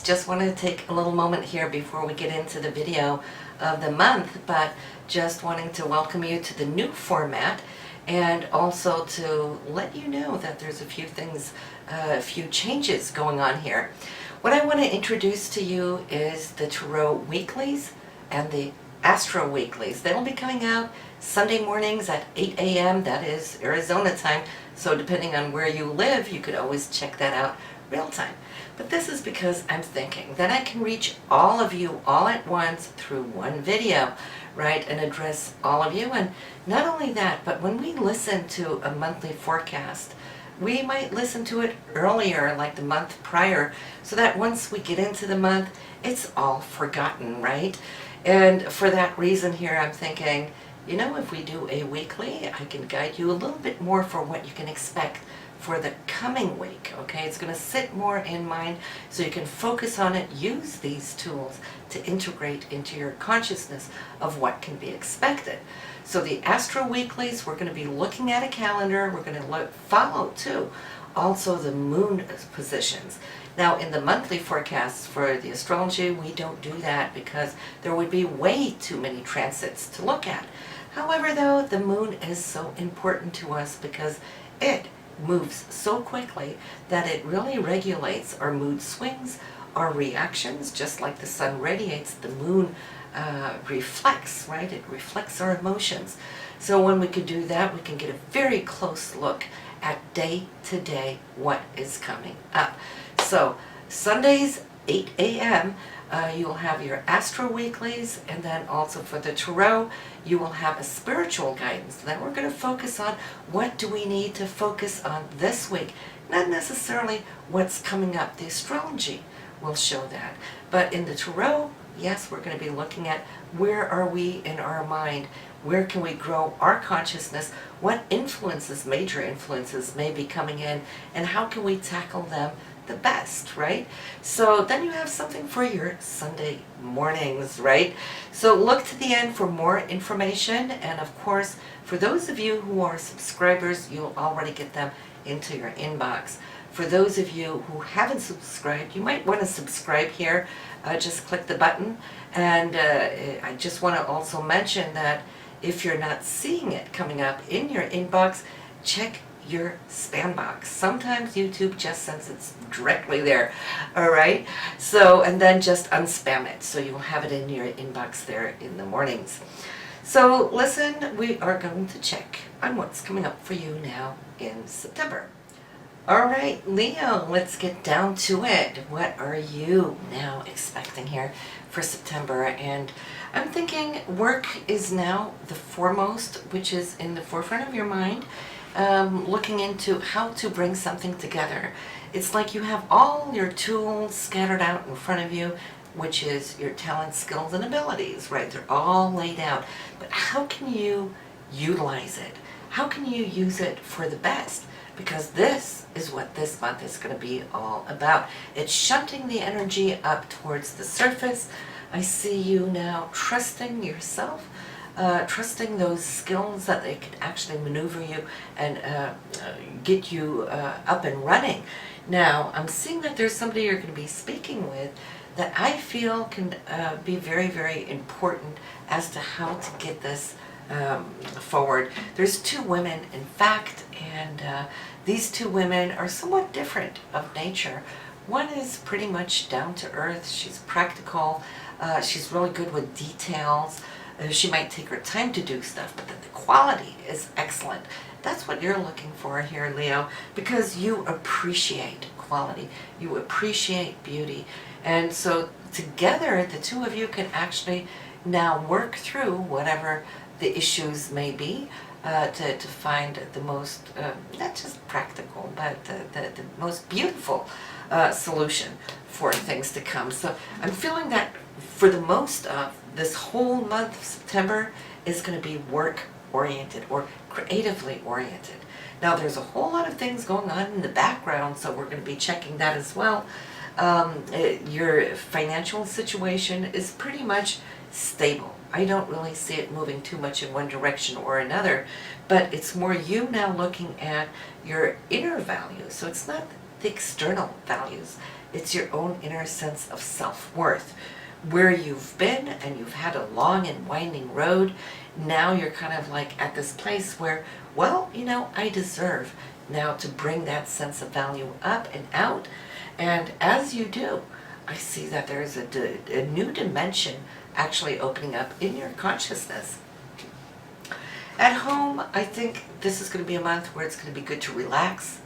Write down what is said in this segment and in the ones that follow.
just wanted to take a little moment here before we get into the video of the month, but just wanting to welcome you to the new format and also to let you know that there's a few things, a few changes going on here. What I want to introduce to you is the Tarot Weeklies and the Astro Weeklies. They'll be coming out Sunday mornings at 8 a.m. That is Arizona time. So depending on where you live, you could always check that out real time. But this is because I'm thinking that I can reach all of you all at once through one video, right, and address all of you. And not only that, but when we listen to a monthly forecast, we might listen to it earlier, like the month prior, so that once we get into the month, it's all forgotten, right? And for that reason here, I'm thinking, you know, if we do a weekly, I can guide you a little bit more for what you can expect for the coming week, okay? It's going to sit more in mind so you can focus on it, use these tools to integrate into your consciousness of what can be expected. So the Astro Weeklies, we're going to be looking at a calendar. We're going to follow, too, also the moon positions. Now, in the monthly forecasts for the astrology, we don't do that because there would be way too many transits to look at. However, though, the moon is so important to us because it moves so quickly that it really regulates our mood swings, our reactions, just like the sun radiates, the moon reflects, right? It reflects our emotions. So when we can do that, we can get a very close look at day to day what is coming up. So Sundays, 8 a.m., you will have your Astro Weeklies, and then also for the Tarot, you will have a spiritual guidance. Then we're going to focus on what do we need to focus on this week, not necessarily what's coming up. The astrology will show that. But in the Tarot, yes, we're going to be looking at where are we in our mind, where can we grow our consciousness, what influences, major influences may be coming in, and how can we tackle them the best, right? So then you have something for your Sunday mornings, right? So look to the end for more information, and of course, for those of you who are subscribers, you'll already get them into your inbox. For those of you who haven't subscribed, you might want to subscribe here. Just click the button, and I just want to also mention that if you're not seeing it coming up in your inbox, check your spam box. Sometimes YouTube just sends it directly there, all right? So, and then just unspam it, so you'll have it in your inbox there in the mornings. So listen, we are going to check on what's coming up for you now in September. All right, Leo, let's get down to it. What are you now expecting here for September? And I'm thinking work is now the foremost, which is in the forefront of your mind. Looking into how to bring something together. It's like you have all your tools scattered out in front of you, which is your talents, skills, and abilities, right? They're all laid out. But how can you utilize it? How can you use it for the best? Because this is what this month is going to be all about. It's shunting the energy up towards the surface. I see you now trusting yourself, trusting those skills that they can actually maneuver you and get you up and running. Now, I'm seeing that there's somebody you're going to be speaking with that I feel can be very, very important as to how to get this forward. There's two women, in fact, and these two women are somewhat different of nature. One is pretty much down to earth. She's practical. She's really good with details. She might take her time to do stuff, but the quality is excellent. That's what you're looking for here, Leo, because you appreciate quality. You appreciate beauty. And so together, the two of you can actually now work through whatever the issues may be to find the most, not just practical, but the most beautiful solution for things to come. So I'm feeling that for the most of this whole month of September is going to be work-oriented or creatively oriented. Now, there's a whole lot of things going on in the background, so we're going to be checking that as well. Your financial situation is pretty much stable. I don't really see it moving too much in one direction or another, but it's more you now looking at your inner values. So it's not the external values. It's your own inner sense of self-worth. Where you've been and you've had a long and winding road, now you're kind of like at this place where, well, I deserve now to bring that sense of value up and out. And as you do, I see that there's a new dimension actually opening up in your consciousness. At home, I think this is going to be a month where it's going to be good to relax,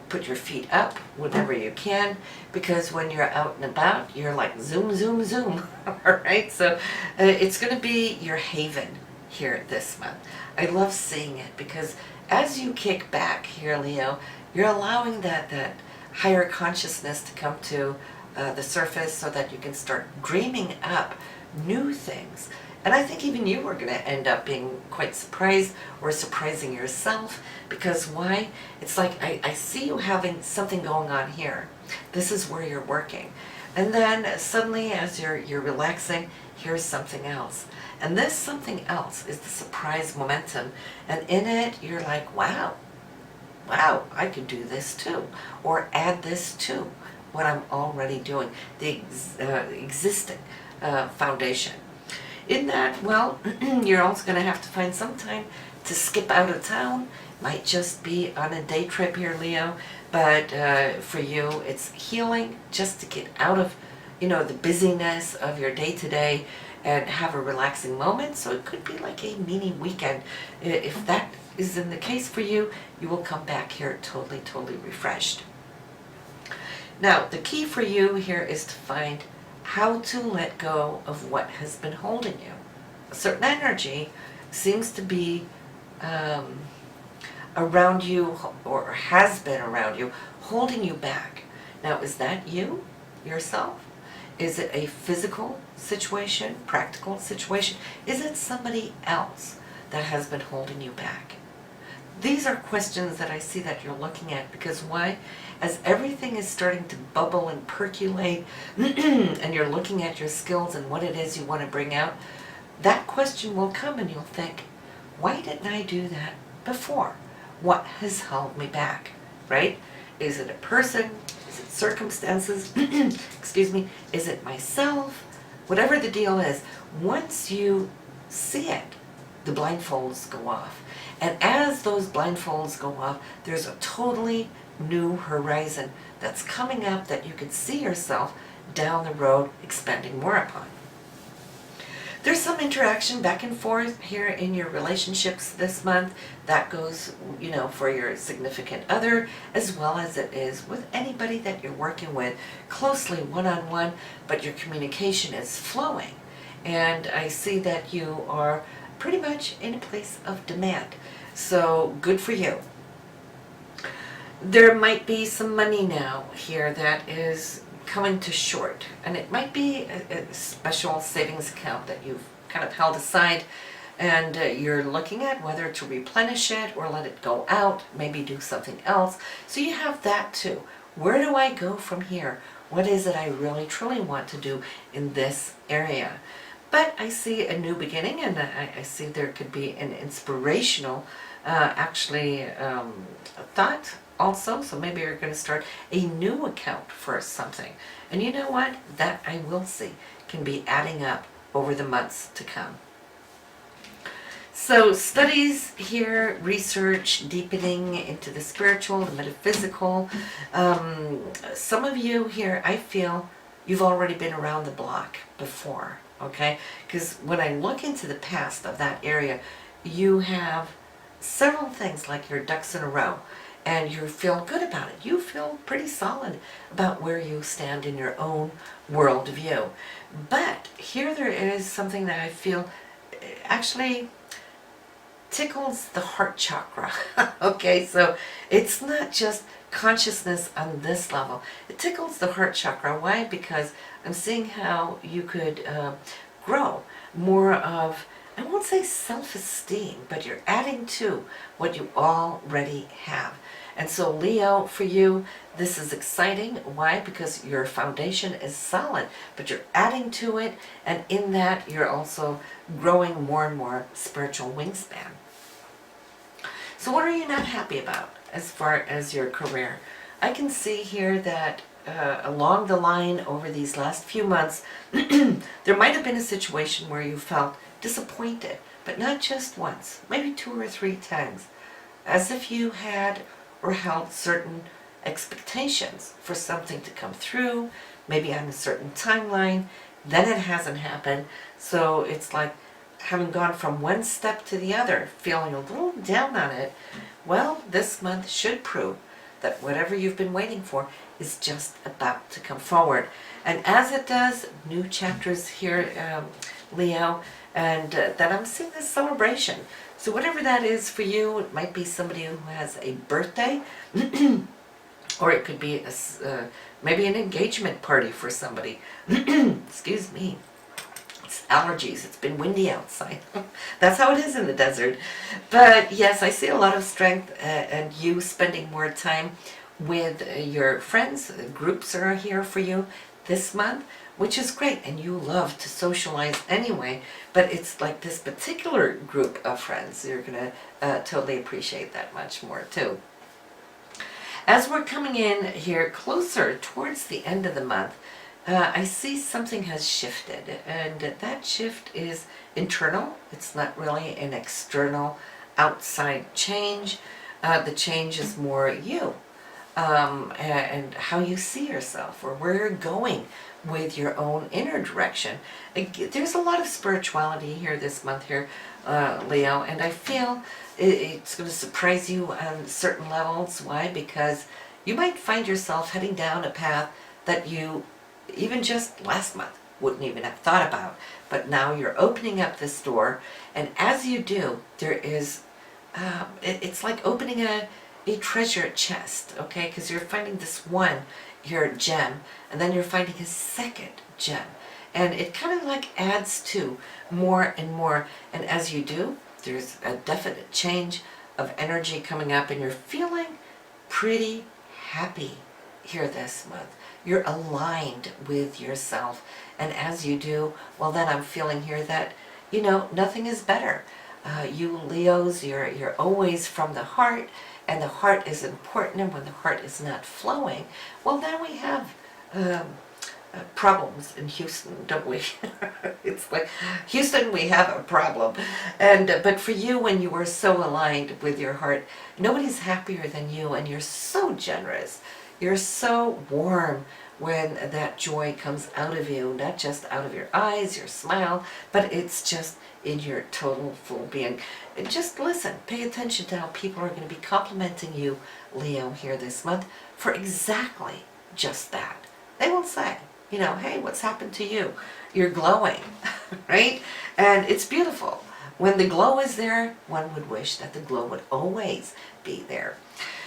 put your feet up whenever you can, because when you're out and about, you're like zoom, zoom, zoom, all right? So it's going to be your haven here this month. I love seeing it because as you kick back here, Leo, you're allowing that higher consciousness to come to the surface so that you can start dreaming up new things. And I think even you are going to end up being quite surprised or surprising yourself, because why? It's like I see you having something going on here. This is where you're working. And then suddenly as you're relaxing, here's something else. And this something else is the surprise momentum. And in it, you're like, wow, I could do this too. Or add this to what I'm already doing, the existing foundation. In that, well, you're also going to have to find some time to skip out of town. Might just be on a day trip here, Leo, but for you, it's healing just to get out of, the busyness of your day-to-day and have a relaxing moment. So it could be like a mini weekend. If that isn't the case for you, you will come back here totally refreshed. Now, the key for you here is to find how to let go of what has been holding you. A certain energy seems to be around you, or has been around you, holding you back. Now, is that you, yourself? Is it a physical situation, practical situation? Is it somebody else that has been holding you back? These are questions that I see that you're looking at, because why? As everything is starting to bubble and percolate and you're looking at your skills and what it is you want to bring out, that question will come and you'll think, why didn't I do that before? What has held me back, right? Is it a person? Is it circumstances? Excuse me. Is it myself? Whatever the deal is, once you see it, the blindfolds go off. And as those blindfolds go off, there's a totally new horizon that's coming up that you can see yourself down the road expending more upon. There's some interaction back and forth here in your relationships this month. That goes, for your significant other, as well as it is with anybody that you're working with closely one-on-one, but your communication is flowing. And I see that you are pretty much in a place of demand. So good for you. There might be some money now here that is coming to short, and it might be a special savings account that you've kind of held aside, and you're looking at whether to replenish it or let it go out, maybe do something else. So you have that too. Where do I go from here? What is it I really truly want to do in this area? But I see a new beginning, and I see there could be an inspirational thought also. So maybe you're going to start a new account for something. And you know what? That I will see can be adding up over the months to come. So studies here, research, deepening into the spiritual, the metaphysical. Some of you here, I feel you've already been around the block before, okay? Because when I look into the past of that area, you have several things like your ducks in a row, and you feel good about it. You feel pretty solid about where you stand in your own world view. But here there is something that I feel actually tickles the heart chakra. Okay, so it's not just consciousness on this level. It tickles the heart chakra. Why? Because I'm seeing how you could grow more of, I won't say self-esteem, but you're adding to what you already have. And so Leo, for you, this is exciting. Why? Because your foundation is solid, but you're adding to it, and in that you're also growing more and more spiritual wingspan. So what are you not happy about as far as your career? I can see here that along the line over these last few months, there might have been a situation where you felt disappointed, but not just once, maybe 2 or 3 times, as if you had or held certain expectations for something to come through, maybe on a certain timeline, then it hasn't happened. So it's like having gone from one step to the other, feeling a little down on it. Well, this month should prove that whatever you've been waiting for is just about to come forward. And as it does, new chapters here, Leo, and that I'm seeing this celebration. So whatever that is for you, it might be somebody who has a birthday, or it could be maybe an engagement party for somebody. Excuse me. It's allergies. It's been windy outside. That's how it is in the desert. But yes, I see a lot of strength and you spending more time with your friends. Groups are here for you this month, which is great, and you love to socialize anyway, but it's like this particular group of friends, you're going to totally appreciate that much more too. As we're coming in here closer towards the end of the month, I see something has shifted, and that shift is internal. It's not really an external outside change. The change is more you. And how you see yourself, or where you're going with your own inner direction. There's a lot of spirituality here this month here, Leo, and I feel it's going to surprise you on certain levels. Why? Because you might find yourself heading down a path that you, even just last month, wouldn't even have thought about. But now you're opening up this door, and as you do, there is, it's like opening a treasure chest, okay? Because you're finding this one, your gem, and then you're finding a second gem. And it kind of like adds to more and more. And as you do, there's a definite change of energy coming up, and you're feeling pretty happy here this month. You're aligned with yourself. And as you do, well, then I'm feeling here that, you know, nothing is better. You Leos, you're always from the heart, and the heart is important, and when the heart is not flowing, well, then we have problems in Houston, don't we? It's like, Houston, we have a problem. And but for you, when you are so aligned with your heart, nobody's happier than you, and you're so generous. You're so warm when that joy comes out of you, not just out of your eyes, your smile, but it's just in your total full being. And just listen, pay attention to how people are going to be complimenting you, Leo, here this month for exactly just that. They will say, you know, hey, what's happened to you? You're glowing, right? And it's beautiful. When the glow is there, one would wish that the glow would always be there.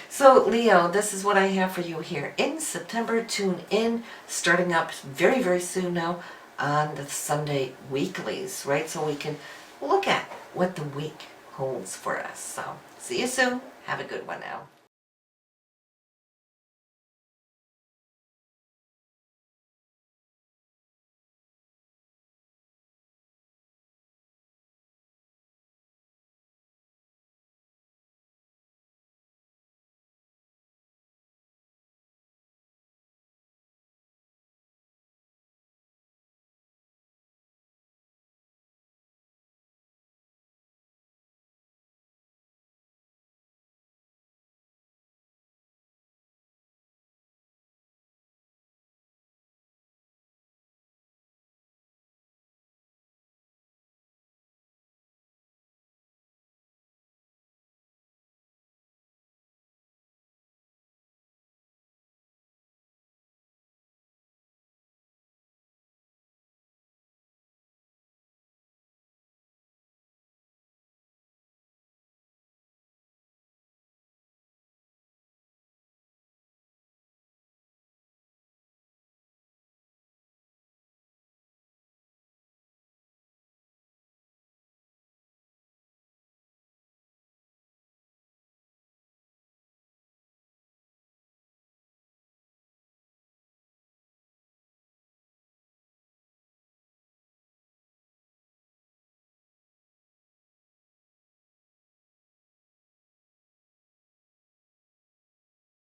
So Leo, this is what I have for you here in September. Tune in, starting up very, very soon now on the Sunday weeklies, right? So we can look at what the week holds for us. So see you soon. Have a good one now.